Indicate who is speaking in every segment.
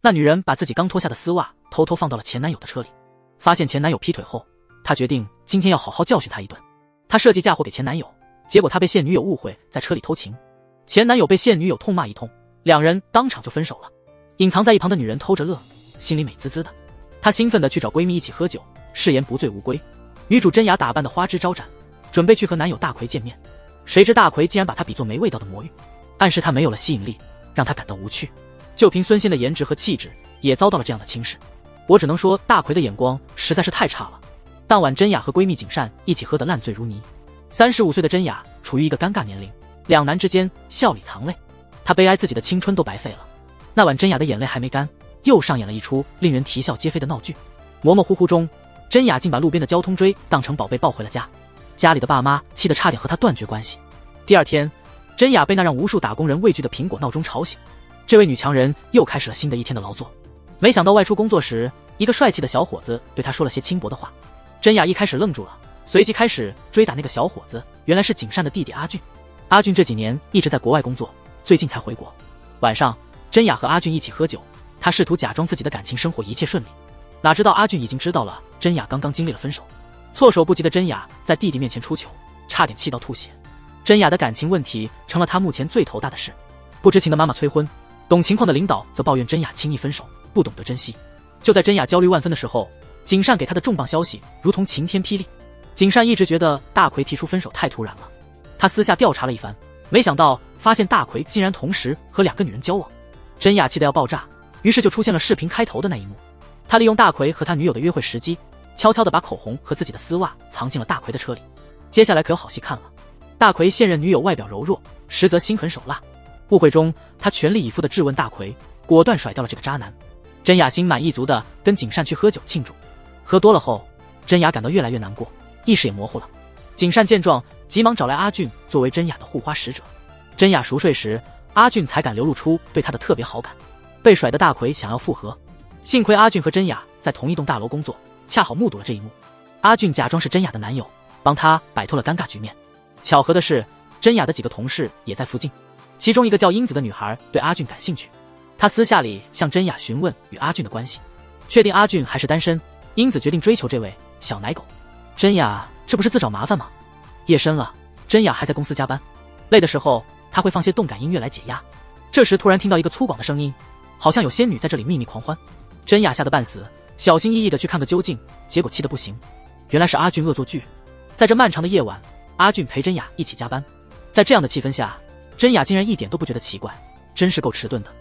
Speaker 1: 那女人把自己刚脱下的丝袜偷偷放到了前男友的车里，发现前男友劈腿后，她决定今天要好好教训他一顿。她设计嫁祸给前男友，结果她被现女友误会在车里偷情，前男友被现女友痛骂一通，两人当场就分手了。隐藏在一旁的女人偷着乐，心里美滋滋的。她兴奋地去找闺蜜一起喝酒，誓言不醉无归。女主真雅打扮得花枝招展，准备去和男友大奎见面，谁知大奎竟然把她比作没味道的魔芋，暗示她没有了吸引力，让她感到无趣。就凭孙欣的颜值和气质，也遭到了这样的轻视。我只能说大奎的眼光实在是太差了。当晚真雅和闺蜜景善一起喝得烂醉如泥。35岁的真雅处于一个尴尬年龄，两难之间笑里藏泪，她悲哀自己的青春都白费了。那晚真雅的眼泪还没干，又上演了一出令人啼笑皆非的闹剧。模模糊糊中，真雅竟把路边的交通锥当成宝贝抱回了家，家里的爸妈气得差点和她断绝关系。第二天，真雅被那让无数打工人畏惧的苹果闹钟吵醒，这位女强人又开始了新的一天的劳作。没想到外出工作时，一个帅气的小伙子对她说了些轻薄的话。真雅一开始愣住了，随即开始追打那个小伙子，原来是景善的弟弟阿俊。阿俊这几年一直在国外工作，最近才回国。晚上，真雅和阿俊一起喝酒，她试图假装自己的感情生活一切顺利，哪知道阿俊已经知道了真雅刚刚经历了分手。措手不及的真雅在弟弟面前出糗，差点气到吐血。真雅的感情问题成了她目前最头大的事。不知情的妈妈催婚，懂情况的领导则抱怨真雅轻易分手，不懂得珍惜。就在真雅焦虑万分的时候，景善给她的重磅消息如同晴天霹雳。景善一直觉得大奎提出分手太突然了，他私下调查了一番，没想到发现大奎竟然同时和2个女人交往。真雅气得要爆炸，于是就出现了视频开头的那一幕。他利用大奎和他女友的约会时机，悄悄地把口红和自己的丝袜藏进了大奎的车里。接下来可有好戏看了。大奎现任女友外表柔弱，实则心狠手辣。误会中，他全力以赴地质问大奎，果断甩掉了这个渣男。真雅心满意足地跟景善去喝酒庆祝。喝多了后，真雅感到越来越难过，意识也模糊了。景善见状，急忙找来阿俊作为真雅的护花使者。真雅熟睡时，阿俊才敢流露出对她的特别好感。被甩的大奎想要复合，幸亏阿俊和真雅在同一栋大楼工作，恰好目睹了这一幕。阿俊假装是真雅的男友，帮她摆脱了尴尬局面。巧合的是，真雅的几个同事也在附近，其中一个叫英子的女孩对阿俊感兴趣，她私下里向真雅询问与阿俊的关系，确定阿俊还是单身，英子决定追求这位小奶狗。真雅这不是自找麻烦吗？夜深了，真雅还在公司加班，累的时候她会放些动感音乐来解压。这时突然听到一个粗犷的声音，好像有仙女在这里秘密狂欢。真雅吓得半死，小心翼翼地去看个究竟，结果气得不行，原来是阿俊恶作剧。在这漫长的夜晚，阿俊陪真雅一起加班，在这样的气氛下，真雅竟然一点都不觉得奇怪，真是够迟钝的。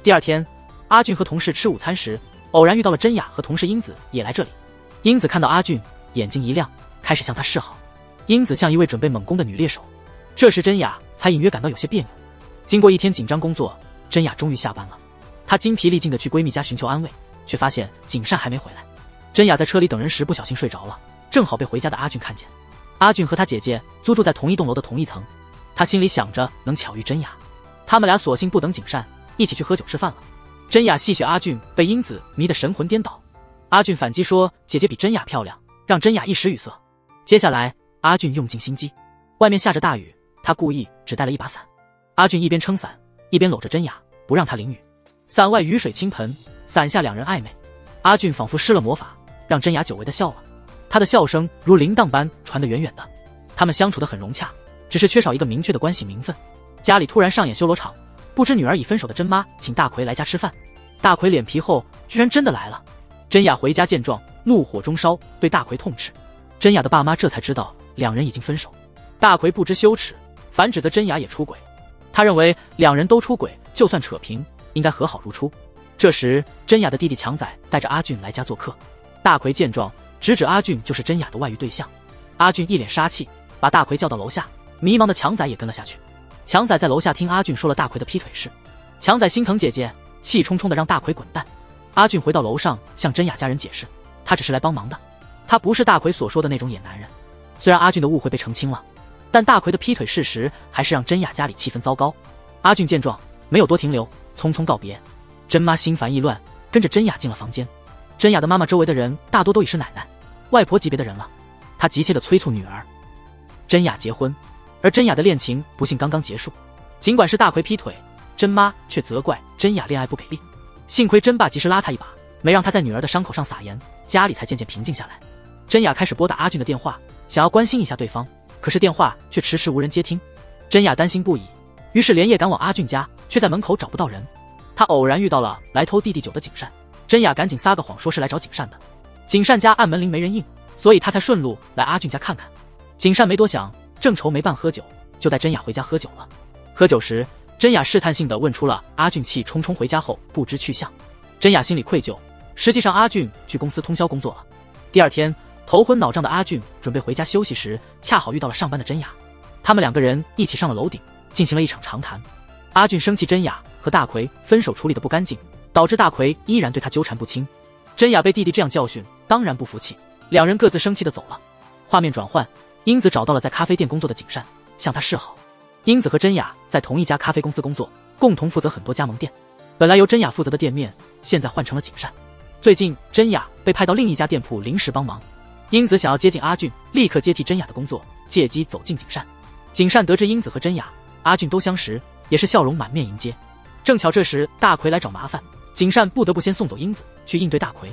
Speaker 1: 第二天，阿俊和同事吃午餐时，偶然遇到了真雅和同事英子也来这里。英子看到阿俊，眼睛一亮，开始向他示好。英子像一位准备猛攻的女猎手，这时真雅才隐约感到有些别扭。经过一天紧张工作，真雅终于下班了。她精疲力尽地去闺蜜家寻求安慰，却发现景善还没回来。真雅在车里等人时不小心睡着了，正好被回家的阿俊看见。阿俊和他姐姐租住在同一栋楼的同一层，他心里想着能巧遇真雅，他们俩索性不等景善，一起去喝酒吃饭了。真雅戏谑阿俊被英子迷得神魂颠倒，阿俊反击说姐姐比真雅漂亮，让真雅一时语塞。接下来阿俊用尽心机，外面下着大雨，他故意只带了一把伞。阿俊一边撑伞，一边搂着真雅，不让她淋雨。伞外雨水倾盆，伞下两人暧昧。阿俊仿佛施了魔法，让真雅久违的笑了，他的笑声如铃铛般传得远远的。他们相处得很融洽，只是缺少一个明确的关系名分。家里突然上演修罗场，不知女儿已分手的真妈请大奎来家吃饭，大奎脸皮厚，居然真的来了。真雅回家见状，怒火中烧，对大奎痛斥。真雅的爸妈这才知道两人已经分手。大奎不知羞耻，反指责真雅也出轨。他认为两人都出轨，就算扯平，应该和好如初。这时真雅的弟弟强仔带着阿俊来家做客，大奎见状直指阿俊就是真雅的外遇对象。阿俊一脸杀气，把大奎叫到楼下，迷茫的强仔也跟了下去。强仔在楼下听阿俊说了大奎的劈腿事，强仔心疼姐姐，气冲冲的让大奎滚蛋。阿俊回到楼上向真雅家人解释，他只是来帮忙的，他不是大奎所说的那种野男人。虽然阿俊的误会被澄清了，但大奎的劈腿事实还是让真雅家里气氛糟糕。阿俊见状没有多停留，匆匆告别。真妈心烦意乱，跟着真雅进了房间。真雅的妈妈周围的人大多都已是奶奶、外婆级别的人了，她急切地催促女儿真雅结婚。而真雅的恋情不幸刚刚结束，尽管是大奎劈腿，真妈却责怪真雅恋爱不给力。幸亏真爸及时拉他一把，没让他在女儿的伤口上撒盐，家里才渐渐平静下来。真雅开始拨打阿俊的电话，想要关心一下对方，可是电话却迟迟无人接听。真雅担心不已，于是连夜赶往阿俊家，却在门口找不到人。他偶然遇到了来偷弟弟酒的景善，真雅赶紧撒个谎说是来找景善的。景善家按门铃没人应，所以他才顺路来阿俊家看看。景善没多想，正愁没伴喝酒，就带真雅回家喝酒了。喝酒时，真雅试探性地问出了阿俊气冲冲回家后不知去向。真雅心里愧疚，实际上阿俊去公司通宵工作了。第二天，头昏脑胀的阿俊准备回家休息时，恰好遇到了上班的真雅。他们两个人一起上了楼顶，进行了一场长谈。阿俊生气真雅和大奎分手处理得不干净，导致大奎依然对他纠缠不清。真雅被弟弟这样教训，当然不服气，两人各自生气地走了。画面转换，英子找到了在咖啡店工作的景善，向他示好。英子和真雅在同一家咖啡公司工作，共同负责很多加盟店。本来由真雅负责的店面，现在换成了景善。最近真雅被派到另一家店铺临时帮忙，英子想要接近阿俊，立刻接替真雅的工作，借机走进景善。景善得知英子和真雅、阿俊都相识，也是笑容满面迎接。正巧这时大奎来找麻烦，景善不得不先送走英子去应对大奎。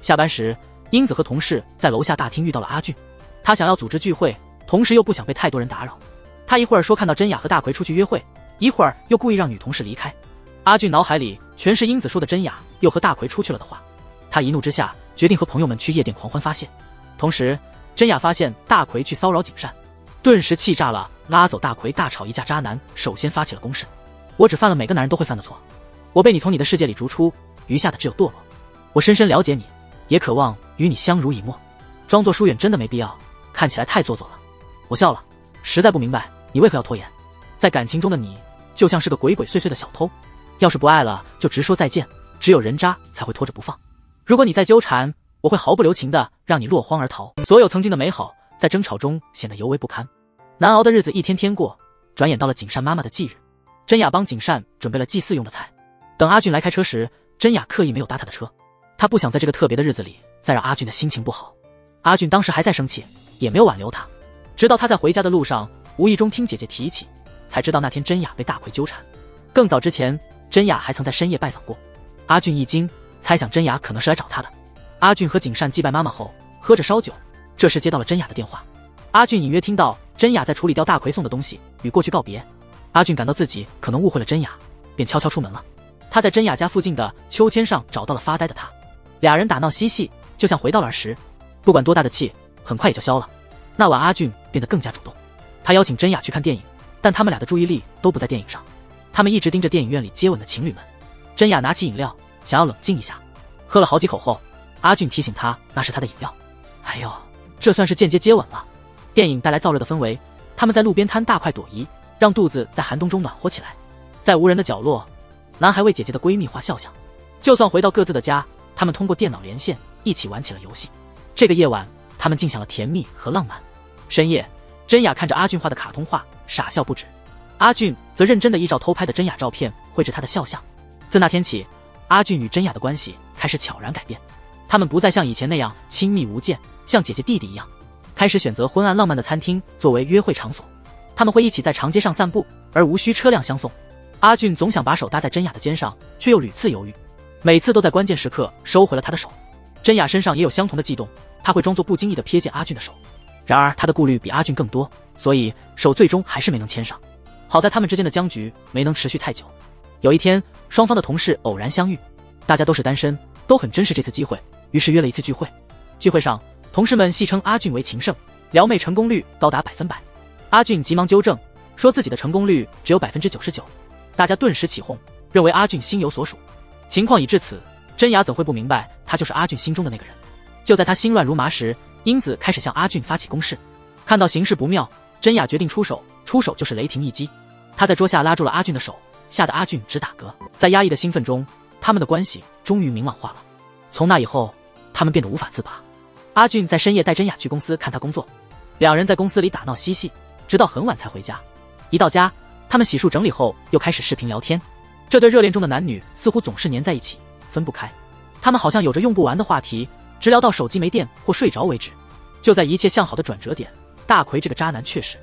Speaker 1: 下班时，英子和同事在楼下大厅遇到了阿俊，他想要组织聚会，同时又不想被太多人打扰。他一会儿说看到真雅和大奎出去约会，一会儿又故意让女同事离开。阿俊脑海里全是英子说的真雅又和大奎出去了的话，他一怒之下决定和朋友们去夜店狂欢发泄。同时，真雅发现大奎去骚扰景善，顿时气炸了，拉走大奎大吵一架。渣男首先发起了攻势，我只犯了每个男人都会犯的错，我被你从你的世界里逐出，余下的只有堕落。我深深了解你，也渴望与你相濡以沫，装作疏远真的没必要，看起来太做作了。我笑了，实在不明白你为何要拖延。在感情中的你就像是个鬼鬼祟祟的小偷，要是不爱了就直说再见，只有人渣才会拖着不放。如果你再纠缠，我会毫不留情的让你落荒而逃。所有曾经的美好在争吵中显得尤为不堪。难熬的日子一天天过，转眼到了景善妈妈的忌日。真雅帮景善准备了祭祀用的菜。等阿俊来开车时，真雅刻意没有搭他的车，他不想在这个特别的日子里再让阿俊的心情不好。阿俊当时还在生气，也没有挽留他，直到他在回家的路上无意中听姐姐提起，才知道那天真雅被大奎纠缠。更早之前，真雅还曾在深夜拜访过。阿俊一惊，猜想真雅可能是来找他的。阿俊和景善祭拜妈妈后，喝着烧酒，这时接到了真雅的电话。阿俊隐约听到真雅在处理掉大奎送的东西，与过去告别。阿俊感到自己可能误会了真雅，便悄悄出门了。他在真雅家附近的秋千上找到了发呆的他，俩人打闹嬉戏，就像回到了儿时。不管多大的气，很快也就消了。那晚阿俊变得更加主动，他邀请真雅去看电影，但他们俩的注意力都不在电影上，他们一直盯着电影院里接吻的情侣们。真雅拿起饮料想要冷静一下，喝了好几口后，阿俊提醒他那是他的饮料。哎呦，这算是间接接吻了。电影带来燥热的氛围，他们在路边摊大快朵颐，让肚子在寒冬中暖和起来。在无人的角落，男孩为姐姐的闺蜜画肖像。就算回到各自的家，他们通过电脑连线一起玩起了游戏。这个夜晚，他们尽享了甜蜜和浪漫。深夜，真雅看着阿俊画的卡通画，傻笑不止。阿俊则认真地依照偷拍的真雅照片绘制他的肖像。自那天起，阿俊与真雅的关系开始悄然改变，他们不再像以前那样亲密无间，像姐姐弟弟一样，开始选择昏暗浪漫的餐厅作为约会场所。他们会一起在长街上散步，而无需车辆相送。阿俊总想把手搭在真雅的肩上，却又屡次犹豫，每次都在关键时刻收回了他的手。真雅身上也有相同的悸动，他会装作不经意地瞥见阿俊的手，然而他的顾虑比阿俊更多，所以手最终还是没能牵上。好在他们之间的僵局没能持续太久。有一天，双方的同事偶然相遇，大家都是单身，都很珍视这次机会，于是约了一次聚会。聚会上，同事们戏称阿俊为情圣，撩妹成功率高达100%。阿俊急忙纠正，说自己的成功率只有99%。大家顿时起哄，认为阿俊心有所属。情况已至此，真雅怎会不明白他就是阿俊心中的那个人？就在他心乱如麻时，英子开始向阿俊发起攻势。看到形势不妙，真雅决定出手就是雷霆一击。他在桌下拉住了阿俊的手，吓得阿俊直打嗝。在压抑的兴奋中，他们的关系终于明朗化了。从那以后，他们变得无法自拔。阿俊在深夜带真雅去公司看他工作，两人在公司里打闹嬉戏，直到很晚才回家。一到家，他们洗漱整理后又开始视频聊天。这对热恋中的男女似乎总是黏在一起，分不开。他们好像有着用不完的话题，直聊到手机没电或睡着为止。就在一切向好的转折点，大奎这个渣男确实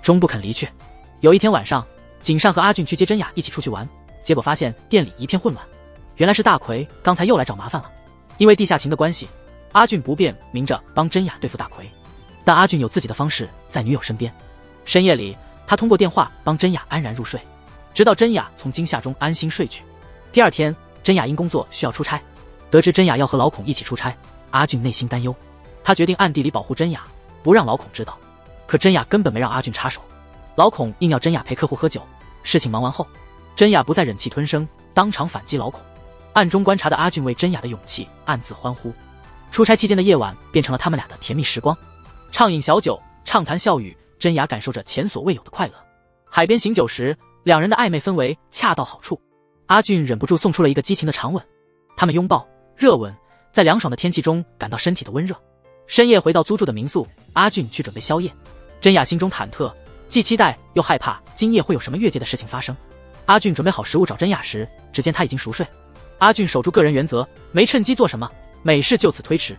Speaker 1: 终不肯离去。有一天晚上，景善和阿俊去接真雅一起出去玩，结果发现店里一片混乱。原来是大奎刚才又来找麻烦了。因为地下情的关系，阿俊不便明着帮真雅对付大奎，但阿俊有自己的方式在女友身边。深夜里，他通过电话帮真雅安然入睡，直到真雅从惊吓中安心睡去。第二天，真雅因工作需要出差，得知真雅要和老孔一起出差，阿俊内心担忧，他决定暗地里保护真雅，不让老孔知道。可真雅根本没让阿俊插手，老孔硬要真雅陪客户喝酒。事情忙完后，真雅不再忍气吞声，当场反击老孔。暗中观察的阿俊为真雅的勇气暗自欢呼。出差期间的夜晚变成了他们俩的甜蜜时光，畅饮小酒，畅谈笑语，真雅感受着前所未有的快乐。海边醒酒时，两人的暧昧氛围恰到好处，阿俊忍不住送出了一个激情的长吻。他们拥抱热吻，在凉爽的天气中感到身体的温热。深夜回到租住的民宿，阿俊去准备宵夜。真雅心中忐忑，既期待又害怕今夜会有什么越界的事情发生。阿俊准备好食物找真雅时，只见他已经熟睡。阿俊守住个人原则，没趁机做什么，美事就此推迟。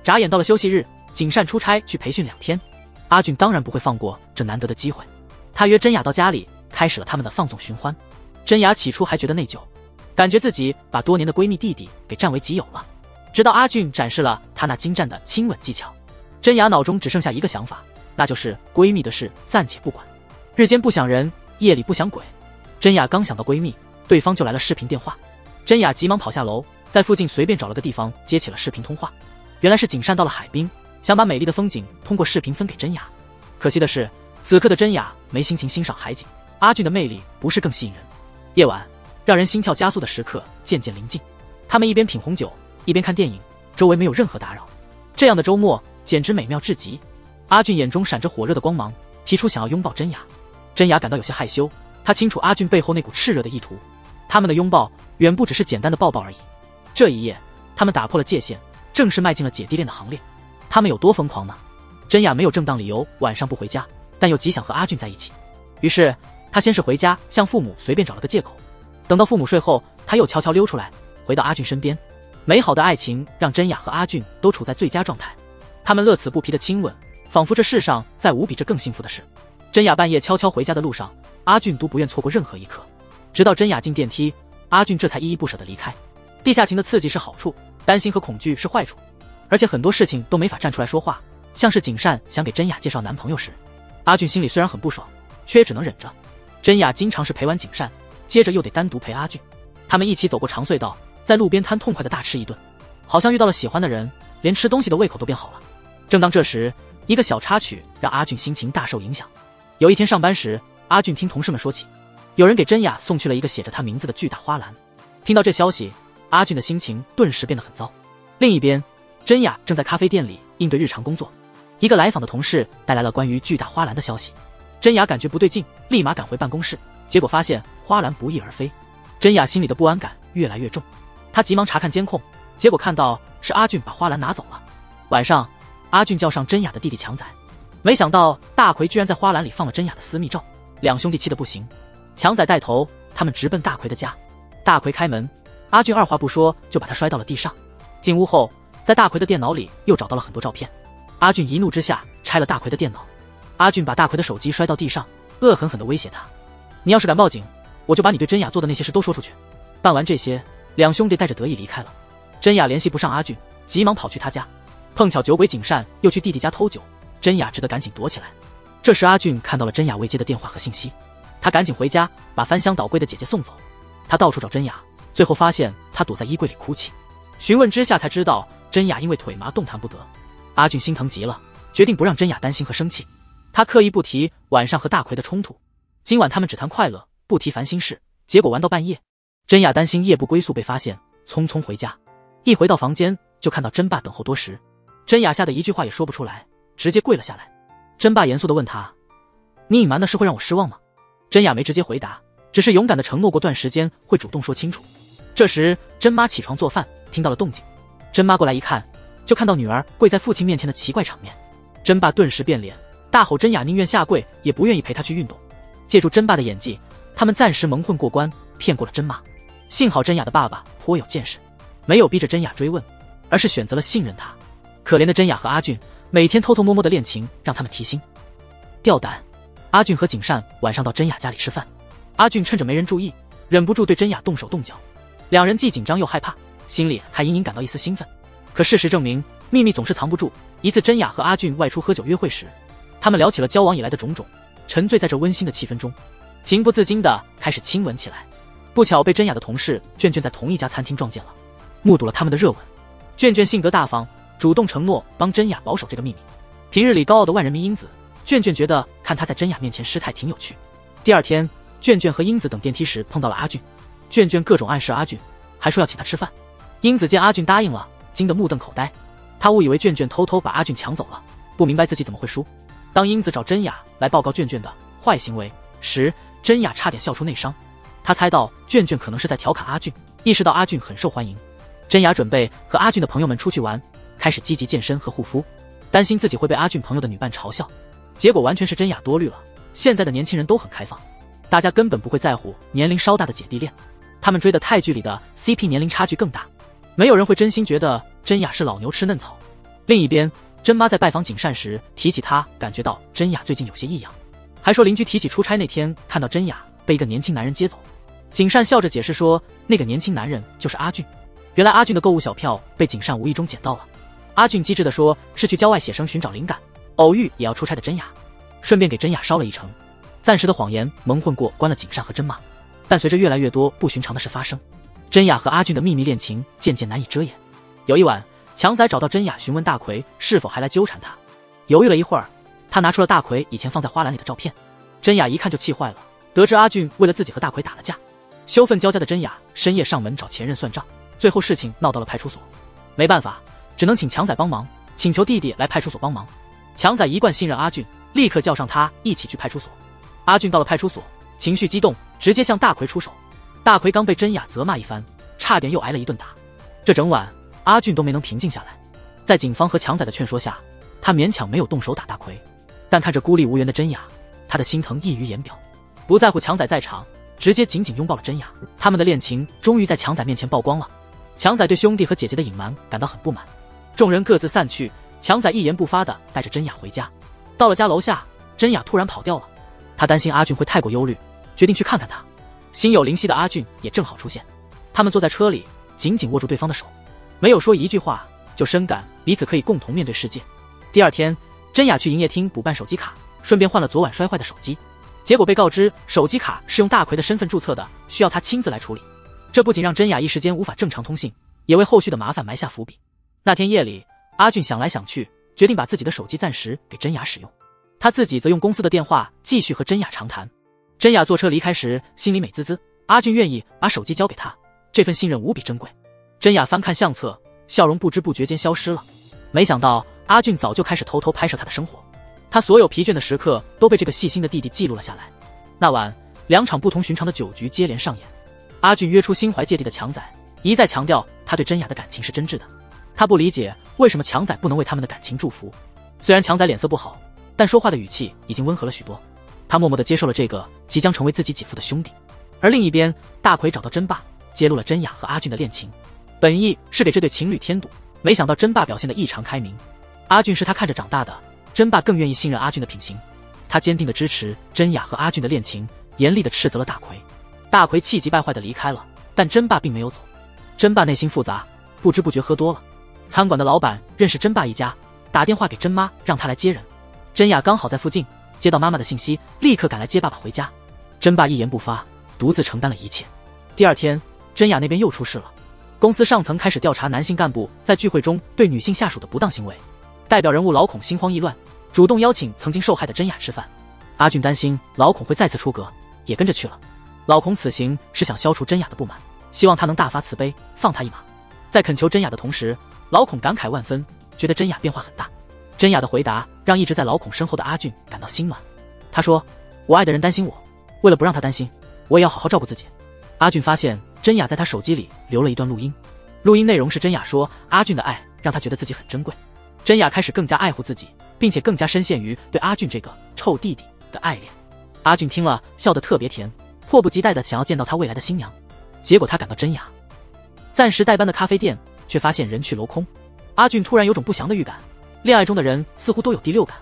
Speaker 1: 眨眼到了休息日，景善出差去培训2天，阿俊当然不会放过这难得的机会。他约真雅到家里，开始了他们的放纵寻欢。真雅起初还觉得内疚，感觉自己把多年的闺蜜弟弟给占为己有了。直到阿俊展示了他那精湛的亲吻技巧，真雅脑中只剩下一个想法，那就是闺蜜的事暂且不管。日间不想人，夜里不想鬼。真雅刚想到闺蜜，对方就来了视频电话。真雅急忙跑下楼，在附近随便找了个地方接起了视频通话。原来是景善到了海滨，想把美丽的风景通过视频分给真雅。可惜的是，此刻的真雅没心情欣赏海景。阿俊的魅力不是更吸引人？夜晚，让人心跳加速的时刻渐渐临近，他们一边品红酒，一边看电影，周围没有任何打扰。这样的周末简直美妙至极。阿俊眼中闪着火热的光芒，提出想要拥抱真雅。真雅感到有些害羞，她清楚阿俊背后那股炽热的意图。他们的拥抱远不只是简单的抱抱而已。这一夜，他们打破了界限，正式迈进了姐弟恋的行列。他们有多疯狂呢？真雅没有正当理由晚上不回家，但又极想和阿俊在一起。于是她先是回家向父母随便找了个借口，等到父母睡后，她又悄悄溜出来，回到阿俊身边。美好的爱情让真雅和阿俊都处在最佳状态，他们乐此不疲的亲吻，仿佛这世上再无比这更幸福的事。真雅半夜悄悄回家的路上，阿俊都不愿错过任何一刻。直到真雅进电梯，阿俊这才依依不舍地离开。地下情的刺激是好处，担心和恐惧是坏处，而且很多事情都没法站出来说话。像是景善想给真雅介绍男朋友时，阿俊心里虽然很不爽，却也只能忍着。真雅经常是陪完景善，接着又得单独陪阿俊。他们一起走过长隧道，在路边摊痛快地大吃一顿，好像遇到了喜欢的人，连吃东西的胃口都变好了。正当这时，一个小插曲让阿俊心情大受影响。有一天上班时，阿俊听同事们说起，有人给真雅送去了一个写着他名字的巨大花篮。听到这消息，阿俊的心情顿时变得很糟。另一边，真雅正在咖啡店里应对日常工作，一个来访的同事带来了关于巨大花篮的消息。真雅感觉不对劲，立马赶回办公室，结果发现花篮不翼而飞。真雅心里的不安感越来越重，她急忙查看监控，结果看到是阿俊把花篮拿走了。晚上，阿俊叫上真雅的弟弟强仔，没想到大奎居然在花篮里放了真雅的私密照，两兄弟气得不行。强仔带头，他们直奔大奎的家。大奎开门，阿俊二话不说就把他摔到了地上。进屋后，在大奎的电脑里又找到了很多照片。阿俊一怒之下拆了大奎的电脑。阿俊把大奎的手机摔到地上，恶狠狠地威胁他：你要是敢报警，我就把你对真雅做的那些事都说出去。办完这些，两兄弟带着得意离开了。真雅联系不上阿俊，急忙跑去他家，碰巧酒鬼景善又去弟弟家偷酒，真雅只得赶紧躲起来。这时阿俊看到了真雅未接的电话和信息，他赶紧回家把翻箱倒柜的姐姐送走。他到处找真雅，最后发现她躲在衣柜里哭泣。询问之下才知道真雅因为腿麻动弹不得。阿俊心疼极了，决定不让真雅担心和生气。他刻意不提晚上和大奎的冲突，今晚他们只谈快乐，不提烦心事，结果玩到半夜。真雅担心夜不归宿被发现，匆匆回家。一回到房间，就看到真爸等候多时。真雅吓得一句话也说不出来，直接跪了下来。真爸严肃地问他：你隐瞒的事会让我失望吗？真雅没直接回答，只是勇敢地承诺过段时间会主动说清楚。这时真妈起床做饭，听到了动静。真妈过来一看，就看到女儿跪在父亲面前的奇怪场面。真爸顿时变脸，大吼真雅宁愿下跪也不愿意陪他去运动。借助真爸的演技，他们暂时蒙混过关，骗过了真妈。幸好真雅的爸爸颇有见识，没有逼着真雅追问，而是选择了信任他。可怜的真雅和阿俊每天偷偷摸摸的恋情让他们提心吊胆。阿俊和景善晚上到真雅家里吃饭，阿俊趁着没人注意，忍不住对真雅动手动脚。两人既紧张又害怕，心里还隐隐感到一丝兴奋。可事实证明，秘密总是藏不住。一次，真雅和阿俊外出喝酒约会时，他们聊起了交往以来的种种，沉醉在这温馨的气氛中，情不自禁地开始亲吻起来。不巧被真雅的同事卷卷在同一家餐厅撞见了，目睹了他们的热吻。卷卷性格大方，主动承诺帮真雅保守这个秘密。平日里高傲的万人迷英子，卷卷觉得看他在真雅面前失态挺有趣。第二天，卷卷和英子等电梯时碰到了阿俊，卷卷各种暗示阿俊，还说要请他吃饭。英子见阿俊答应了，惊得目瞪口呆。他误以为卷卷偷偷把阿俊抢走了，不明白自己怎么会输。当英子找真雅来报告卷卷的坏行为时，真雅差点笑出内伤。他猜到卷卷可能是在调侃阿俊，意识到阿俊很受欢迎。真雅准备和阿俊的朋友们出去玩，开始积极健身和护肤，担心自己会被阿俊朋友的女伴嘲笑。结果完全是真雅多虑了。现在的年轻人都很开放，大家根本不会在乎年龄稍大的姐弟恋，他们追的泰剧里的 CP 年龄差距更大，没有人会真心觉得真雅是老牛吃嫩草。另一边，真妈在拜访景善时提起她感觉到真雅最近有些异样，还说邻居提起出差那天看到真雅被一个年轻男人接走。景善笑着解释说，那个年轻男人就是阿俊。原来阿俊的购物小票被景善无意中捡到了。阿俊机智地说是去郊外写生寻找灵感，偶遇也要出差的真雅，顺便给真雅捎了一程。暂时的谎言蒙混过关了景善和真妈，但随着越来越多不寻常的事发生，真雅和阿俊的秘密恋情渐渐难以遮掩。有一晚，强仔找到真雅询问大奎是否还来纠缠他，犹豫了一会儿，他拿出了大奎以前放在花篮里的照片。真雅一看就气坏了，得知阿俊为了自己和大奎打了架，羞愤交加的真雅深夜上门找前任算账，最后事情闹到了派出所。没办法，只能请强仔帮忙，请求弟弟来派出所帮忙。强仔一贯信任阿俊，立刻叫上他一起去派出所。阿俊到了派出所，情绪激动，直接向大奎出手。大奎刚被真雅责骂一番，差点又挨了一顿打。这整晚阿俊都没能平静下来。在警方和强仔的劝说下，他勉强没有动手打大奎，但看着孤立无援的真雅，他的心疼溢于言表。不在乎强仔在场，直接紧紧拥抱了真雅。他们的恋情终于在强仔面前曝光了。强仔对兄弟和姐姐的隐瞒感到很不满。众人各自散去，强仔一言不发地带着真雅回家。到了家楼下，真雅突然跑掉了。他担心阿俊会太过忧虑，决定去看看他。心有灵犀的阿俊也正好出现。他们坐在车里，紧紧握住对方的手，没有说一句话，就深感彼此可以共同面对世界。第二天，真雅去营业厅补办手机卡，顺便换了昨晚摔坏的手机。结果被告知手机卡是用大奎的身份注册的，需要他亲自来处理。这不仅让真雅一时间无法正常通信，也为后续的麻烦埋下伏笔。那天夜里，阿俊想来想去，决定把自己的手机暂时给真雅使用，他自己则用公司的电话继续和真雅长谈。真雅坐车离开时心里美滋滋，阿俊愿意把手机交给他，这份信任无比珍贵。真雅翻看相册，笑容不知不觉间消失了。没想到阿俊早就开始偷偷拍摄他的生活，他所有疲倦的时刻都被这个细心的弟弟记录了下来。那晚2场不同寻常的酒局接连上演，阿俊约出心怀芥蒂的强仔，一再强调他对真雅的感情是真挚的。他不理解为什么强仔不能为他们的感情祝福。虽然强仔脸色不好，但说话的语气已经温和了许多。他默默地接受了这个即将成为自己姐夫的兄弟。而另一边，大奎找到真爸，揭露了真雅和阿俊的恋情，本意是给这对情侣添堵，没想到真爸表现得异常开明。阿俊是他看着长大的，真爸更愿意信任阿俊的品行，他坚定地支持真雅和阿俊的恋情，严厉地斥责了大奎。大奎气急败坏地离开了，但真爸并没有走。真爸内心复杂，不知不觉喝多了。餐馆的老板认识真爸一家，打电话给真妈让他来接人。真雅刚好在附近，接到妈妈的信息，立刻赶来接爸爸回家。真爸一言不发，独自承担了一切。第二天，真雅那边又出事了，公司上层开始调查男性干部在聚会中对女性下属的不当行为。代表人物老孔心慌意乱，主动邀请曾经受害的真雅吃饭。阿俊担心老孔会再次出格，也跟着去了。老孔此行是想消除真雅的不满，希望他能大发慈悲，放他一马。在恳求真雅的同时，老孔感慨万分，觉得真雅变化很大。真雅的回答让一直在老孔身后的阿俊感到心暖。他说：“我爱的人担心我，为了不让他担心，我也要好好照顾自己。”阿俊发现真雅在他手机里留了一段录音，录音内容是真雅说阿俊的爱让他觉得自己很珍贵。真雅开始更加爱护自己，并且更加深陷于对阿俊这个臭弟弟的爱恋。阿俊听了笑得特别甜，迫不及待地想要见到他未来的新娘。结果他赶到真雅暂时代班的咖啡店，却发现人去楼空。阿俊突然有种不祥的预感，恋爱中的人似乎都有第六感。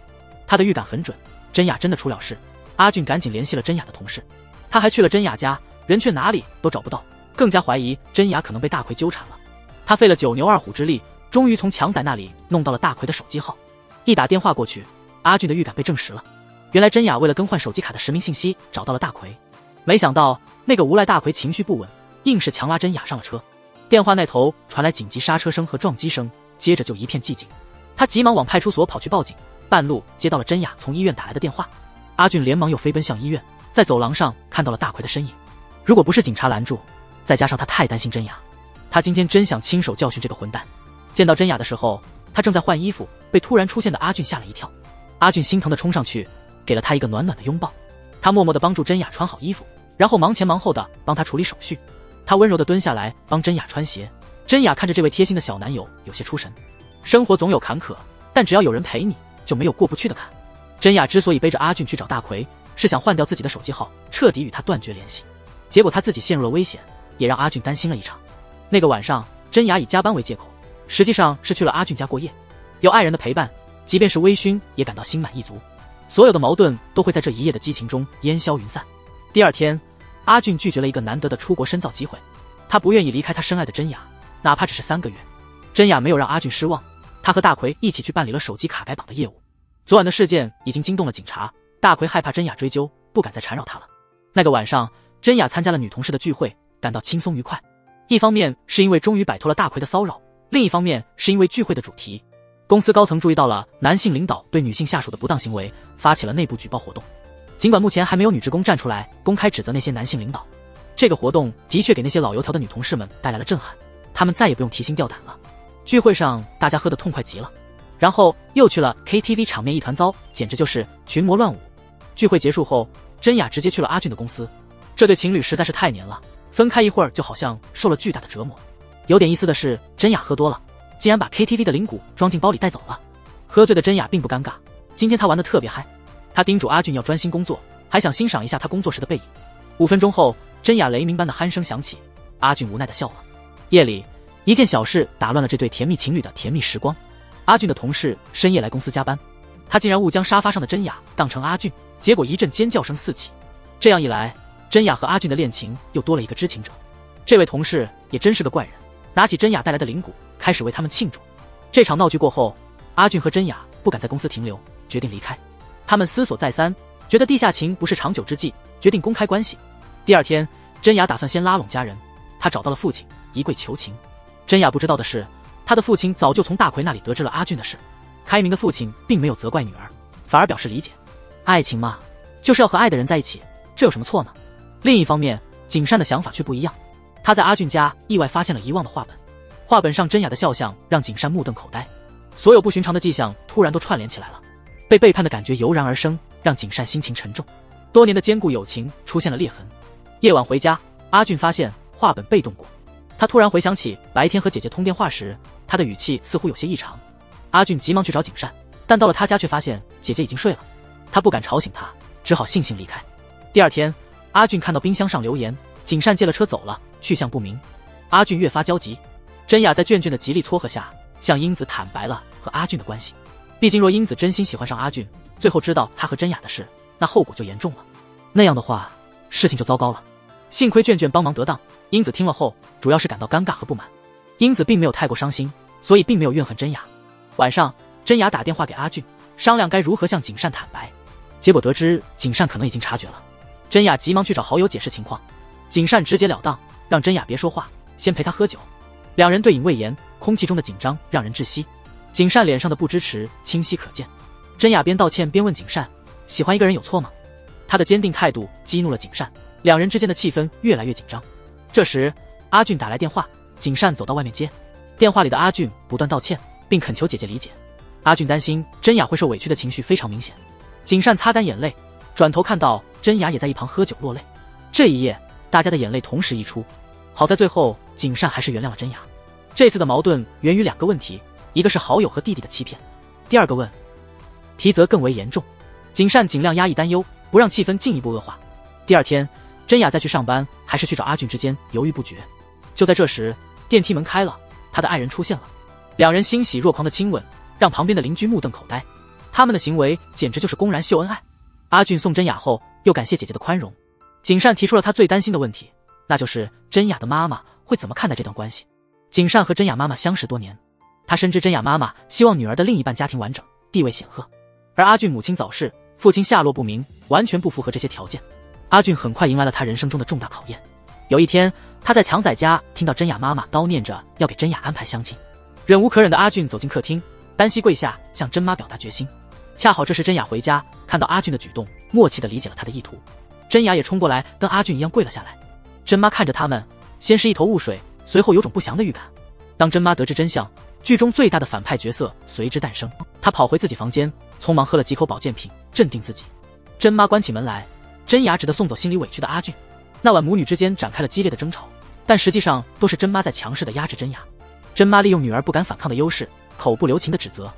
Speaker 1: 他的预感很准，真雅真的出了事。阿俊赶紧联系了真雅的同事，他还去了真雅家，人却哪里都找不到，更加怀疑真雅可能被大奎纠缠了。他费了九牛二虎之力，终于从强仔那里弄到了大奎的手机号。一打电话过去，阿俊的预感被证实了。原来真雅为了更换手机卡的实名信息，找到了大奎。没想到那个无赖大奎情绪不稳，硬是强拉真雅上了车。电话那头传来紧急刹车声和撞击声，接着就一片寂静。他急忙往派出所跑去报警，半路接到了真雅从医院打来的电话。阿俊连忙又飞奔向医院，在走廊上看到了大奎的身影。如果不是警察拦住，再加上他太担心真雅，他今天真想亲手教训这个混蛋。见到真雅的时候，他正在换衣服，被突然出现的阿俊吓了一跳。阿俊心疼地冲上去，给了他一个暖暖的拥抱。他默默地帮助真雅穿好衣服，然后忙前忙后地帮他处理手续。他温柔地蹲下来帮真雅穿鞋。真雅看着这位贴心的小男友，有些出神。生活总有坎坷，但只要有人陪你，就没有过不去的坎。真雅之所以背着阿俊去找大奎，是想换掉自己的手机号，彻底与他断绝联系。结果他自己陷入了危险，也让阿俊担心了一场。那个晚上，真雅以加班为借口，实际上是去了阿俊家过夜。有爱人的陪伴，即便是微醺也感到心满意足。所有的矛盾都会在这一夜的激情中烟消云散。第二天，阿俊拒绝了一个难得的出国深造机会，他不愿意离开他深爱的真雅，哪怕只是3个月。真雅没有让阿俊失望，他和大奎一起去办理了手机卡改绑的业务。昨晚的事件已经惊动了警察，大奎害怕真雅追究，不敢再缠绕他了。那个晚上，真雅参加了女同事的聚会，感到轻松愉快。一方面是因为终于摆脱了大奎的骚扰，另一方面是因为聚会的主题。公司高层注意到了男性领导对女性下属的不当行为，发起了内部举报活动。尽管目前还没有女职工站出来公开指责那些男性领导，这个活动的确给那些老油条的女同事们带来了震撼，她们再也不用提心吊胆了。聚会上大家喝得痛快极了，然后又去了 KTV， 场面一团糟，简直就是群魔乱舞。聚会结束后，真雅直接去了阿俊的公司。这对情侣实在是太黏了，分开一会儿就好像受了巨大的折磨。有点意思的是，真雅喝多了，竟然把 KTV 的铃鼓装进包里带走了。喝醉的真雅并不尴尬，今天她玩得特别嗨。她叮嘱阿俊要专心工作，还想欣赏一下他工作时的背影。5分钟后，真雅雷鸣般的鼾声响起，阿俊无奈地笑了。夜里，一件小事打乱了这对甜蜜情侣的甜蜜时光。阿俊的同事深夜来公司加班，他竟然误将沙发上的真雅当成阿俊，结果一阵尖叫声四起。这样一来，真雅和阿俊的恋情又多了一个知情者。这位同事也真是个怪人，拿起真雅带来的铃鼓，开始为他们庆祝。这场闹剧过后，阿俊和真雅不敢在公司停留，决定离开。他们思索再三，觉得地下情不是长久之计，决定公开关系。第二天，真雅打算先拉拢家人，她找到了父亲，一跪求情。真雅不知道的是，她的父亲早就从大奎那里得知了阿俊的事。开明的父亲并没有责怪女儿，反而表示理解。爱情嘛，就是要和爱的人在一起，这有什么错呢？另一方面，景善的想法却不一样。他在阿俊家意外发现了遗忘的画本，画本上真雅的肖像让景善目瞪口呆，所有不寻常的迹象突然都串联起来了。被背叛的感觉油然而生，让景善心情沉重。多年的坚固友情出现了裂痕。夜晚回家，阿俊发现画本被动过。他突然回想起白天和姐姐通电话时，他的语气似乎有些异常。阿俊急忙去找景善，但到了他家却发现姐姐已经睡了。他不敢吵醒她，只好悻悻离开。第二天，阿俊看到冰箱上留言，景善借了车走了，去向不明。阿俊越发焦急。真雅在卷卷的极力撮合下，向英子坦白了和阿俊的关系。毕竟若英子真心喜欢上阿俊，最后知道他和真雅的事，那后果就严重了。那样的话，事情就糟糕了。幸亏卷卷帮忙得当，英子听了后主要是感到尴尬和不满。英子并没有太过伤心，所以并没有怨恨真雅。晚上，真雅打电话给阿俊，商量该如何向景善坦白。结果得知景善可能已经察觉了。真雅急忙去找好友解释情况，景善直截了当，让真雅别说话，先陪他喝酒。两人对饮未言，空气中的紧张让人窒息。景善脸上的不支持清晰可见。真雅边道歉边问景善，喜欢一个人有错吗？他的坚定态度激怒了景善，两人之间的气氛越来越紧张。这时，阿俊打来电话，景善走到外面接。电话里的阿俊不断道歉，并恳求姐姐理解。阿俊担心真雅会受委屈的情绪非常明显。景善擦干眼泪，转头看到真雅也在一旁喝酒落泪。这一夜，大家的眼泪同时溢出。好在最后，景善还是原谅了真雅。这次的矛盾源于2个问题，一个是好友和弟弟的欺骗，第二个问题则更为严重。景善尽量压抑担忧，不让气氛进一步恶化。第二天，真雅再去上班还是去找阿俊之间犹豫不决。就在这时，电梯门开了，他的爱人出现了。两人欣喜若狂的亲吻，让旁边的邻居目瞪口呆。他们的行为简直就是公然秀恩爱。阿俊送真雅后，又感谢姐姐的宽容。景善提出了他最担心的问题，那就是真雅的妈妈会怎么看待这段关系。景善和真雅妈妈相识多年，他深知真雅妈妈希望女儿的另一半家庭完整，地位显赫，而阿俊母亲早逝，父亲下落不明，完全不符合这些条件。阿俊很快迎来了他人生中的重大考验。有一天，他在强仔家听到真雅妈妈叨念着要给真雅安排相亲，忍无可忍的阿俊走进客厅，单膝跪下向真妈表达决心。恰好这时真雅回家，看到阿俊的举动，默契地理解了他的意图。真雅也冲过来跟阿俊一样跪了下来。真妈看着他们，先是一头雾水，随后有种不祥的预感。当真妈得知真相，剧中最大的反派角色随之诞生。她跑回自己房间，匆忙喝了几口保健品，镇定自己。真妈关起门来，真雅只得送走心里委屈的阿俊。那晚母女之间展开了激烈的争吵，但实际上都是真妈在强势地压制真雅。真妈利用女儿不敢反抗的优势，口不留情地指责。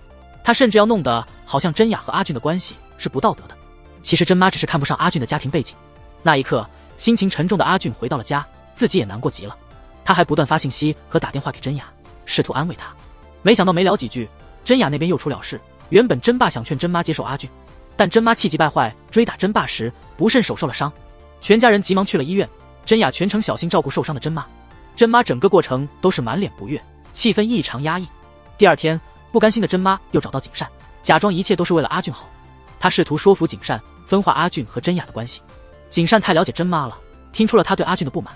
Speaker 1: 她甚至要弄得好像真雅和阿俊的关系是不道德的。其实真妈只是看不上阿俊的家庭背景。那一刻，心情沉重的阿俊回到了家，自己也难过极了。他还不断发信息和打电话给真雅，试图安慰她。没想到没聊几句，真雅那边又出了事。原本真爸想劝真妈接受阿俊，但真妈气急败坏，追打真爸时不慎手受了伤，全家人急忙去了医院。真雅全程小心照顾受伤的真妈，真妈整个过程都是满脸不悦，气氛异常压抑。第二天，不甘心的真妈又找到景善，假装一切都是为了阿俊好。她试图说服景善分化阿俊和真雅的关系。景善太了解真妈了，听出了她对阿俊的不满。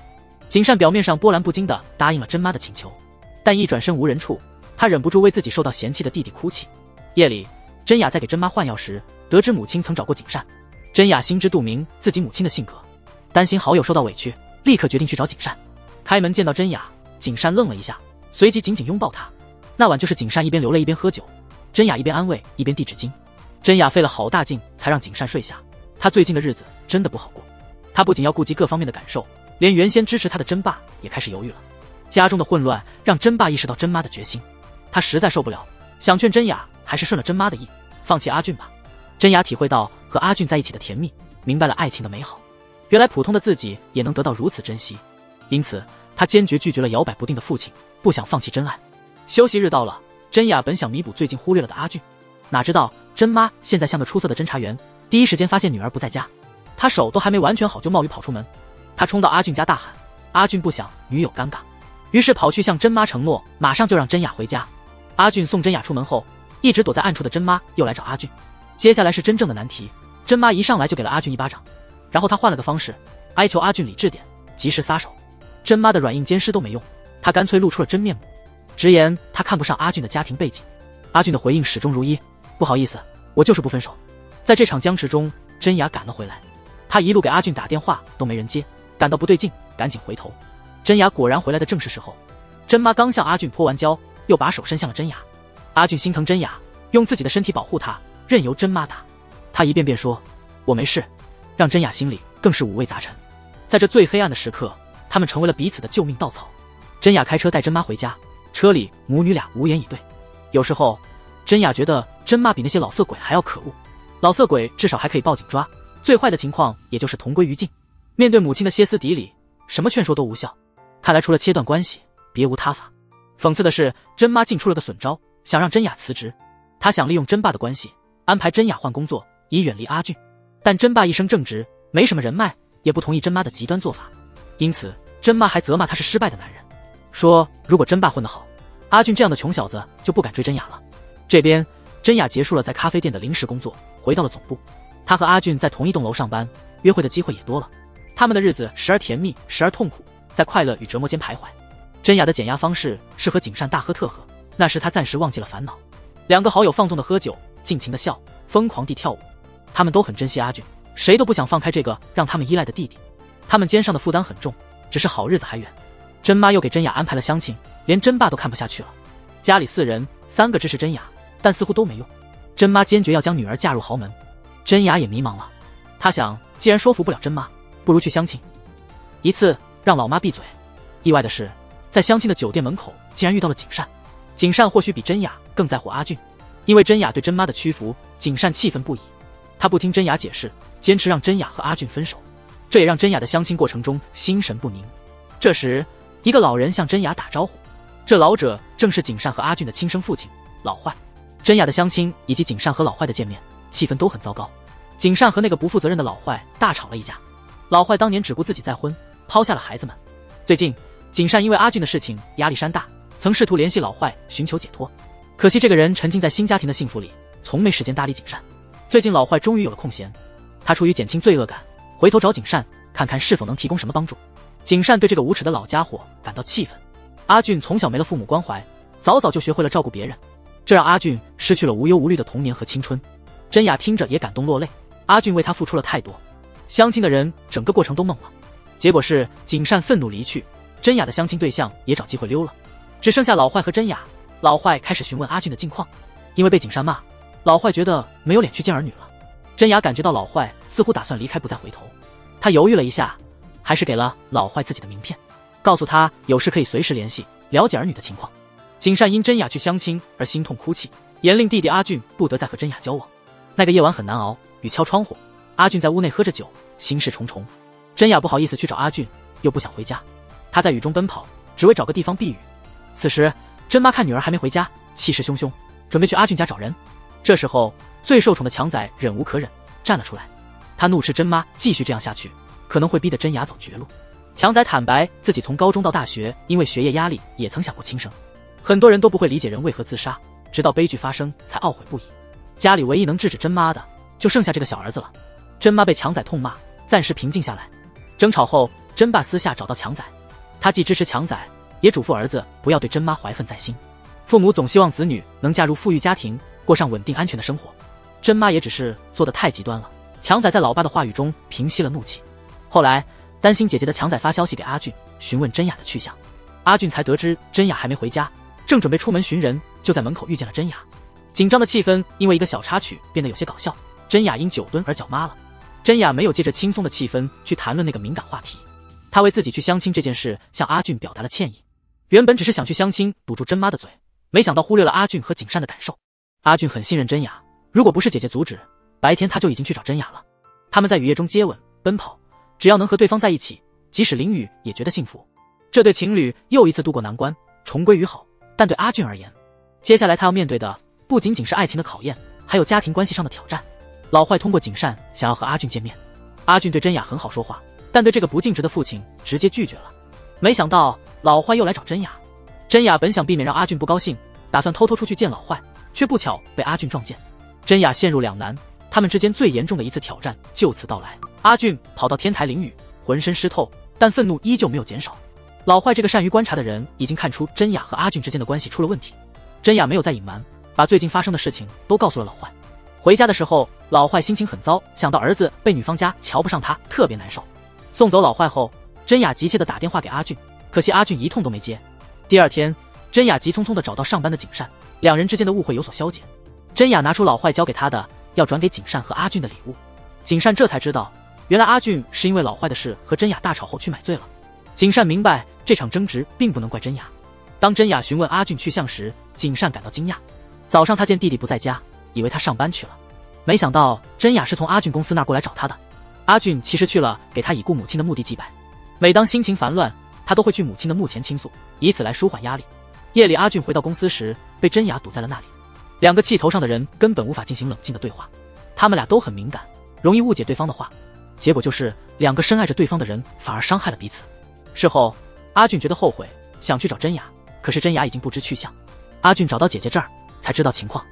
Speaker 1: 景善表面上波澜不惊地答应了真妈的请求，但一转身无人处，他忍不住为自己受到嫌弃的弟弟哭泣。夜里，真雅在给真妈换药时，得知母亲曾找过景善。真雅心知肚明自己母亲的性格，担心好友受到委屈，立刻决定去找景善。开门见到真雅，景善愣了一下，随即紧紧拥抱她。那晚就是景善一边流泪一边喝酒，真雅一边安慰一边递纸巾。真雅费了好大劲才让景善睡下，她最近的日子真的不好过。她不仅要顾及各方面的感受，连原先支持她的真爸也开始犹豫了。家中的混乱让真爸意识到真妈的决心，他实在受不了，想劝真雅还是顺了真妈的意，放弃阿俊吧。真雅体会到和阿俊在一起的甜蜜，明白了爱情的美好，原来普通的自己也能得到如此珍惜，因此他坚决拒绝了摇摆不定的父亲，不想放弃真爱。休息日到了，真雅本想弥补最近忽略了的阿俊，哪知道真妈现在像个出色的侦查员，第一时间发现女儿不在家，她手都还没完全好就冒雨跑出门。她冲到阿俊家大喊，阿俊不想女友尴尬，于是跑去向真妈承诺马上就让真雅回家。阿俊送真雅出门后，一直躲在暗处的真妈又来找阿俊。接下来是真正的难题，真妈一上来就给了阿俊一巴掌，然后她换了个方式，哀求阿俊理智点，及时撒手。真妈的软硬兼施都没用，她干脆露出了真面目，直言她看不上阿俊的家庭背景。阿俊的回应始终如一，不好意思，我就是不分手。在这场僵持中，真雅赶了回来，她一路给阿俊打电话都没人接，感到不对劲，赶紧回头。真雅果然回来的正是时候，真妈刚向阿俊泼完胶，又把手伸向了真雅。阿俊心疼真雅，用自己的身体保护她，任由真妈打。他一遍遍说我没事，让真雅心里更是五味杂陈。在这最黑暗的时刻，他们成为了彼此的救命稻草。真雅开车带真妈回家，车里母女俩无言以对。有时候真雅觉得真妈比那些老色鬼还要可恶，老色鬼至少还可以报警抓，最坏的情况也就是同归于尽。面对母亲的歇斯底里，什么劝说都无效，看来除了切断关系别无他法。讽刺的是，真妈竟出了个损招，想让真雅辞职。她想利用真爸的关系安排真雅换工作，以远离阿俊。但真爸一生正直，没什么人脉，也不同意真妈的极端做法，因此真妈还责骂他是失败的男人，说如果真爸混得好，阿俊这样的穷小子就不敢追真雅了。这边真雅结束了在咖啡店的临时工作，回到了总部。她和阿俊在同一栋楼上班，约会的机会也多了。他们的日子时而甜蜜，时而痛苦，在快乐与折磨间徘徊。真雅的减压方式是和景善大喝特喝，那时她暂时忘记了烦恼。两个好友放纵的喝酒，尽情的笑，疯狂地跳舞。他们都很珍惜阿俊，谁都不想放开这个让他们依赖的弟弟。他们肩上的负担很重，只是好日子还远。真妈又给真雅安排了相亲，连真爸都看不下去了。家里4人，3个支持真雅，但似乎都没用。真妈坚决要将女儿嫁入豪门，真雅也迷茫了。她想，既然说服不了真妈，不如去相亲，一次让老妈闭嘴。意外的是，在相亲的酒店门口竟然遇到了景善。景善或许比真雅更在乎阿俊，因为真雅对真妈的屈服，景善气愤不已。他不听真雅解释，坚持让真雅和阿俊分手，这也让真雅的相亲过程中心神不宁。这时，一个老人向真雅打招呼，这老者正是景善和阿俊的亲生父亲老坏。真雅的相亲以及景善和老坏的见面，气氛都很糟糕。景善和那个不负责任的老坏大吵了一架。老坏当年只顾自己再婚，抛下了孩子们，最近，景善因为阿俊的事情压力山大，曾试图联系老坏寻求解脱，可惜这个人沉浸在新家庭的幸福里，从没时间搭理景善。最近老坏终于有了空闲，他出于减轻罪恶感，回头找景善，看看是否能提供什么帮助。景善对这个无耻的老家伙感到气愤。阿俊从小没了父母关怀，早早就学会了照顾别人，这让阿俊失去了无忧无虑的童年和青春。真雅听着也感动落泪，阿俊为他付出了太多，相亲的人整个过程都懵了。结果是景善愤怒离去，真雅的相亲对象也找机会溜了，只剩下老坏和真雅。老坏开始询问阿俊的近况，因为被景善骂，老坏觉得没有脸去见儿女了。真雅感觉到老坏似乎打算离开不再回头，他犹豫了一下，还是给了老坏自己的名片，告诉他有事可以随时联系，了解儿女的情况。景善因真雅去相亲而心痛哭泣，严令弟弟阿俊不得再和真雅交往。那个夜晚很难熬，雨敲窗户，阿俊在屋内喝着酒，心事重重。真雅不好意思去找阿俊，又不想回家，他在雨中奔跑，只为找个地方避雨。此时真妈看女儿还没回家，气势汹汹，准备去阿俊家找人。这时候最受宠的强仔忍无可忍，站了出来，他怒斥真妈继续这样下去，可能会逼得真雅走绝路。强仔坦白自己从高中到大学，因为学业压力也曾想过轻生，很多人都不会理解人为何自杀，直到悲剧发生才懊悔不已。家里唯一能制止真妈的，就剩下这个小儿子了。真妈被强仔痛骂，暂时平静下来。争吵后，真爸私下找到强仔，他既支持强仔，也嘱咐儿子不要对真妈怀恨在心。父母总希望子女能嫁入富裕家庭，过上稳定安全的生活。真妈也只是做得太极端了。强仔在老爸的话语中平息了怒气。后来担心姐姐的强仔发消息给阿俊，询问真雅的去向。阿俊才得知真雅还没回家，正准备出门寻人，就在门口遇见了真雅。紧张的气氛因为一个小插曲变得有些搞笑，真雅因酒蹲而脚麻了。真雅没有借着轻松的气氛去谈论那个敏感话题，她为自己去相亲这件事向阿俊表达了歉意。原本只是想去相亲堵住真妈的嘴，没想到忽略了阿俊和景善的感受。阿俊很信任真雅，如果不是姐姐阻止，白天他就已经去找真雅了。他们在雨夜中接吻奔跑，只要能和对方在一起，即使淋雨也觉得幸福。这对情侣又一次度过难关，重归于好。但对阿俊而言，接下来他要面对的不仅仅是爱情的考验，还有家庭关系上的挑战。老坏通过景善想要和阿俊见面，阿俊对真雅很好说话，但对这个不尽职的父亲直接拒绝了。没想到老坏又来找真雅，真雅本想避免让阿俊不高兴，打算偷偷出去见老坏，却不巧被阿俊撞见。真雅陷入两难，他们之间最严重的一次挑战就此到来。阿俊跑到天台淋雨，浑身湿透，但愤怒依旧没有减少。老坏这个善于观察的人已经看出真雅和阿俊之间的关系出了问题。真雅没有再隐瞒，把最近发生的事情都告诉了老坏。回家的时候，老坏心情很糟，想到儿子被女方家瞧不上他，特别难受。送走老坏后，真雅急切地打电话给阿俊，可惜阿俊一通都没接。第二天，真雅急匆匆地找到上班的景善，两人之间的误会有所消解。真雅拿出老坏交给他的要转给景善和阿俊的礼物，景善这才知道，原来阿俊是因为老坏的事和真雅大吵后去买醉了。景善明白这场争执并不能怪真雅。当真雅询问阿俊去向时，景善感到惊讶。早上他见弟弟不在家，以为他上班去了，没想到真雅是从阿俊公司那儿过来找他的。阿俊其实去了给他已故母亲的墓地祭拜，每当心情烦乱，他都会去母亲的墓前倾诉，以此来舒缓压力。夜里阿俊回到公司时，被真雅堵在了那里，两个气头上的人根本无法进行冷静的对话，他们俩都很敏感，容易误解对方的话，结果就是两个深爱着对方的人反而伤害了彼此。事后阿俊觉得后悔，想去找真雅，可是真雅已经不知去向。阿俊找到姐姐这儿才知道情况，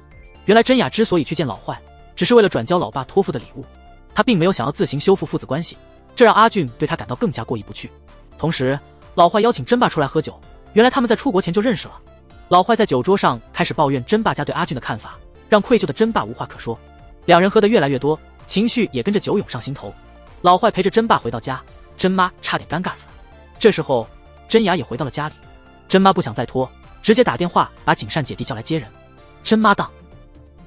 Speaker 1: 原来真雅之所以去见老坏，只是为了转交老爸托付的礼物，他并没有想要自行修复父子关系，这让阿俊对他感到更加过意不去。同时老坏邀请真爸出来喝酒，原来他们在出国前就认识了。老坏在酒桌上开始抱怨真爸家对阿俊的看法，让愧疚的真爸无话可说。两人喝得越来越多，情绪也跟着酒涌上心头。老坏陪着真爸回到家，真妈差点尴尬死。这时候真雅也回到了家里，真妈不想再拖，直接打电话把景善姐弟叫来接人。真妈当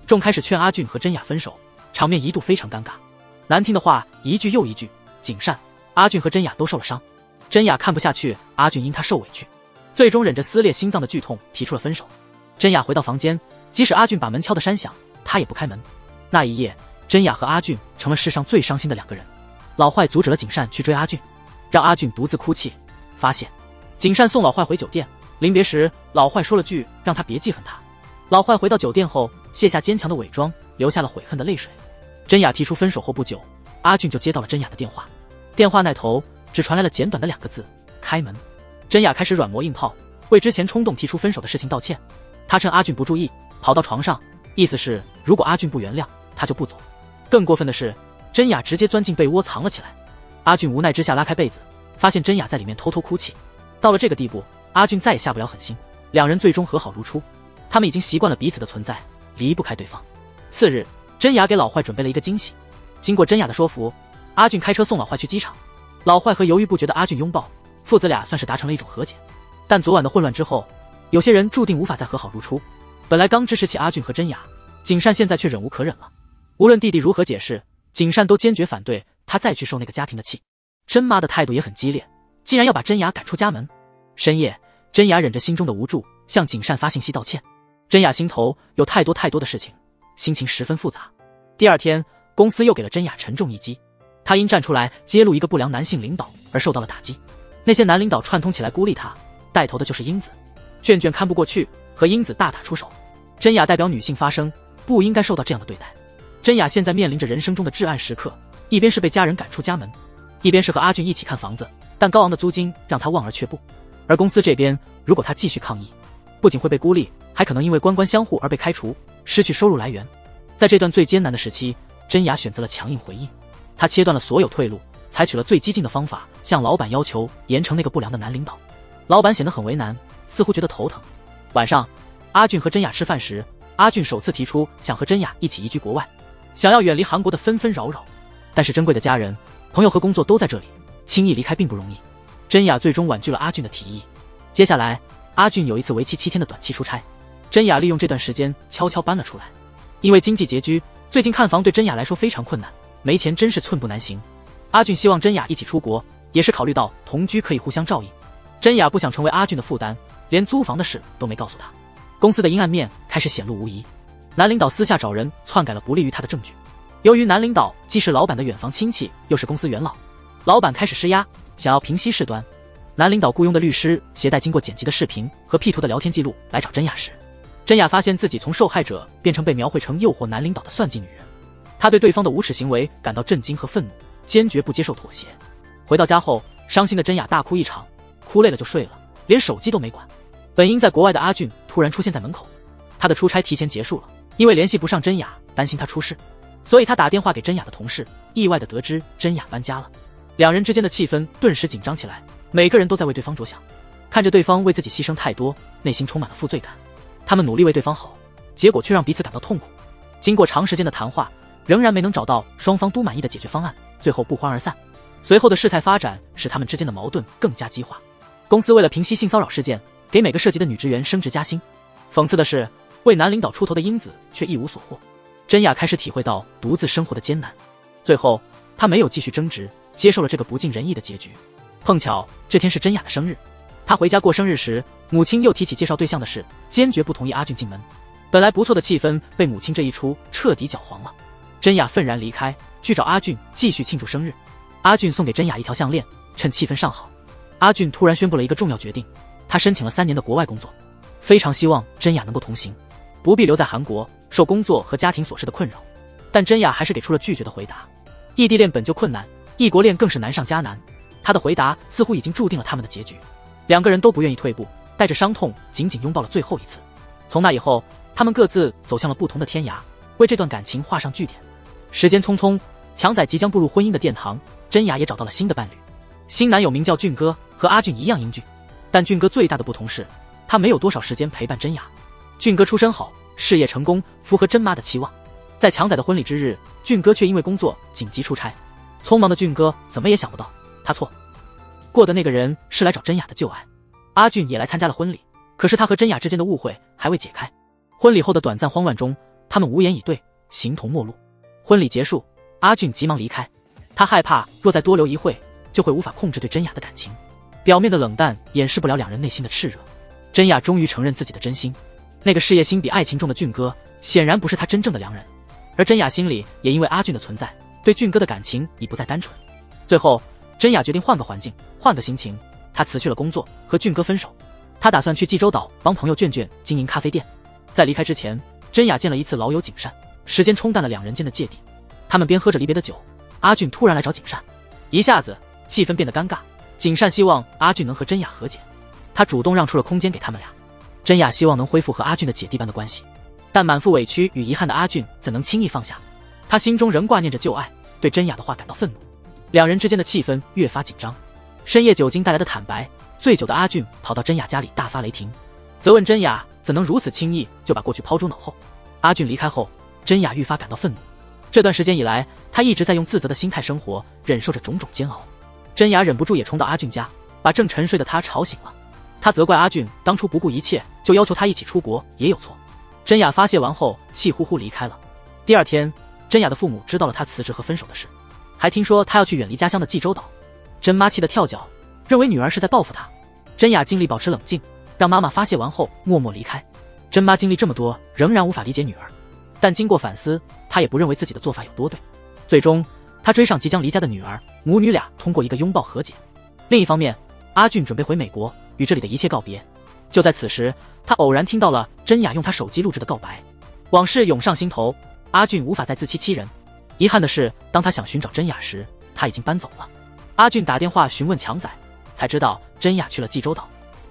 Speaker 1: 众开始劝阿俊和真雅分手，场面一度非常尴尬，难听的话一句又一句。景善、阿俊和真雅都受了伤，真雅看不下去阿俊因她受委屈，最终忍着撕裂心脏的剧痛提出了分手。真雅回到房间，即使阿俊把门敲得山响，她也不开门。那一夜，真雅和阿俊成了世上最伤心的两个人。老坏阻止了景善去追阿俊，让阿俊独自哭泣。发现景善送老坏回酒店，临别时老坏说了句让他别记恨他。老坏回到酒店后卸下坚强的伪装，流下了悔恨的泪水。真雅提出分手后不久，阿俊就接到了真雅的电话，电话那头只传来了简短的2个字：开门。真雅开始软磨硬泡，为之前冲动提出分手的事情道歉。她趁阿俊不注意，跑到床上，意思是如果阿俊不原谅，她就不走。更过分的是，真雅直接钻进被窝藏了起来。阿俊无奈之下拉开被子，发现真雅在里面偷偷哭泣。到了这个地步，阿俊再也下不了狠心，两人最终和好如初。他们已经习惯了彼此的存在，离不开对方。次日，真雅给老坏准备了一个惊喜。经过真雅的说服，阿俊开车送老坏去机场。老坏和犹豫不决的阿俊拥抱，父子俩算是达成了一种和解。但昨晚的混乱之后，有些人注定无法再和好如初。本来刚支持起阿俊和真雅，景善现在却忍无可忍了。无论弟弟如何解释，景善都坚决反对他再去受那个家庭的气。真妈的态度也很激烈，竟然要把真雅赶出家门。深夜，真雅忍着心中的无助，向景善发信息道歉。真雅心头有太多的事情，心情十分复杂。第二天，公司又给了真雅沉重一击。她因站出来揭露一个不良男性领导而受到了打击。那些男领导串通起来孤立她，带头的就是英子。卷卷看不过去，和英子大打出手。真雅代表女性发声，不应该受到这样的对待。真雅现在面临着人生中的至暗时刻，一边是被家人赶出家门，一边是和阿俊一起看房子，但高昂的租金让她望而却步。而公司这边，如果她继续抗议，不仅会被孤立，还可能因为官官相护而被开除，失去收入来源。在这段最艰难的时期，真雅选择了强硬回应。她切断了所有退路，采取了最激进的方法，向老板要求严惩那个不良的男领导。老板显得很为难，似乎觉得头疼。晚上，阿俊和真雅吃饭时，阿俊首次提出想和真雅一起移居国外，想要远离韩国的纷纷扰扰。但是珍贵的家人、朋友和工作都在这里，轻易离开并不容易。真雅最终婉拒了阿俊的提议。接下来，阿俊有一次为期7天的短期出差，真雅利用这段时间悄悄搬了出来。因为经济拮据，最近看房对真雅来说非常困难，没钱真是寸步难行。阿俊希望真雅一起出国，也是考虑到同居可以互相照应。真雅不想成为阿俊的负担，连租房的事都没告诉他。公司的阴暗面开始显露无遗，男领导私下找人篡改了不利于他的证据。由于男领导既是老板的远房亲戚，又是公司元老，老板开始施压，想要平息事端。男领导雇佣的律师携带经过剪辑的视频和 P 图的聊天记录来找真雅时，真雅发现自己从受害者变成被描绘成诱惑男领导的算计女人。她对对方的无耻行为感到震惊和愤怒，坚决不接受妥协。回到家后，伤心的真雅大哭一场，哭累了就睡了，连手机都没管。本应在国外的阿俊突然出现在门口，他的出差提前结束了，因为联系不上真雅，担心他出事，所以他打电话给真雅的同事，意外地得知真雅搬家了。两人之间的气氛顿时紧张起来，每个人都在为对方着想，看着对方为自己牺牲太多，内心充满了负罪感。他们努力为对方好，结果却让彼此感到痛苦。经过长时间的谈话，仍然没能找到双方都满意的解决方案，最后不欢而散。随后的事态发展使他们之间的矛盾更加激化。公司为了平息性骚扰事件，给每个涉及的女职员升职加薪。讽刺的是，为男领导出头的英子却一无所获。真雅开始体会到独自生活的艰难，最后她没有继续争执，接受了这个不尽人意的结局。碰巧这天是真雅的生日，她回家过生日时，母亲又提起介绍对象的事，坚决不同意阿俊进门。本来不错的气氛被母亲这一出彻底搅黄了。真雅愤然离开，去找阿俊继续庆祝生日。阿俊送给真雅一条项链，趁气氛尚好，阿俊突然宣布了一个重要决定，他申请了3年的国外工作，非常希望真雅能够同行，不必留在韩国受工作和家庭琐事的困扰。但真雅还是给出了拒绝的回答。异地恋本就困难，异国恋更是难上加难，他的回答似乎已经注定了他们的结局。两个人都不愿意退步，带着伤痛紧紧拥抱了最后一次。从那以后，他们各自走向了不同的天涯，为这段感情画上句点。时间匆匆，强仔即将步入婚姻的殿堂，真雅也找到了新的伴侣。新男友名叫俊哥，和阿俊一样英俊，但俊哥最大的不同是，他没有多少时间陪伴真雅。俊哥出身好，事业成功，符合真妈的期望。在强仔的婚礼之日，俊哥却因为工作紧急出差。匆忙的俊哥怎么也想不到，他错过的那个人是来找真雅的旧爱。阿俊也来参加了婚礼，可是他和真雅之间的误会还未解开。婚礼后的短暂慌乱中，他们无言以对，形同陌路。婚礼结束，阿俊急忙离开，他害怕若再多留一会，就会无法控制对真雅的感情。表面的冷淡掩饰不了两人内心的炽热。真雅终于承认自己的真心，那个事业心比爱情重的俊哥显然不是他真正的良人，而真雅心里也因为阿俊的存在，对俊哥的感情已不再单纯。最后，真雅决定换个环境，换个心情，她辞去了工作，和俊哥分手。她打算去济州岛帮朋友卷卷经营咖啡店。在离开之前，真雅见了一次老友景善，时间冲淡了两人间的芥蒂。他们边喝着离别的酒，阿俊突然来找景善，一下子气氛变得尴尬。景善希望阿俊能和真雅和解，他主动让出了空间给他们俩。真雅希望能恢复和阿俊的姐弟般的关系，但满腹委屈与遗憾的阿俊怎能轻易放下？他心中仍挂念着旧爱，对真雅的话感到愤怒。两人之间的气氛越发紧张。深夜酒精带来的坦白，醉酒的阿俊跑到真雅家里大发雷霆，责问真雅怎能如此轻易就把过去抛诸脑后。阿俊离开后，真雅愈发感到愤怒。这段时间以来，他一直在用自责的心态生活，忍受着种种煎熬。真雅忍不住也冲到阿俊家，把正沉睡的他吵醒了。他责怪阿俊当初不顾一切就要求他一起出国也有错。真雅发泄完后气呼呼离开了。第二天，真雅的父母知道了他辞职和分手的事，还听说他要去远离家乡的济州岛。真妈气得跳脚，认为女儿是在报复她。真雅尽力保持冷静，让妈妈发泄完后默默离开。真妈经历这么多，仍然无法理解女儿，但经过反思，她也不认为自己的做法有多对。最终，她追上即将离家的女儿，母女俩通过一个拥抱和解。另一方面，阿俊准备回美国，与这里的一切告别。就在此时，他偶然听到了真雅用他手机录制的告白，往事涌上心头，阿俊无法再自欺欺人。遗憾的是，当他想寻找真雅时，他已经搬走了。阿俊打电话询问强仔，才知道真雅去了济州岛。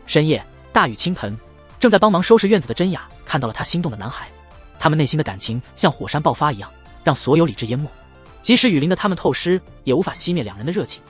Speaker 1: 深夜，大雨倾盆，正在帮忙收拾院子的真雅看到了他心动的男孩，他们内心的感情像火山爆发一样，让所有理智淹没。即使雨淋得他们透湿，也无法熄灭两人的热情。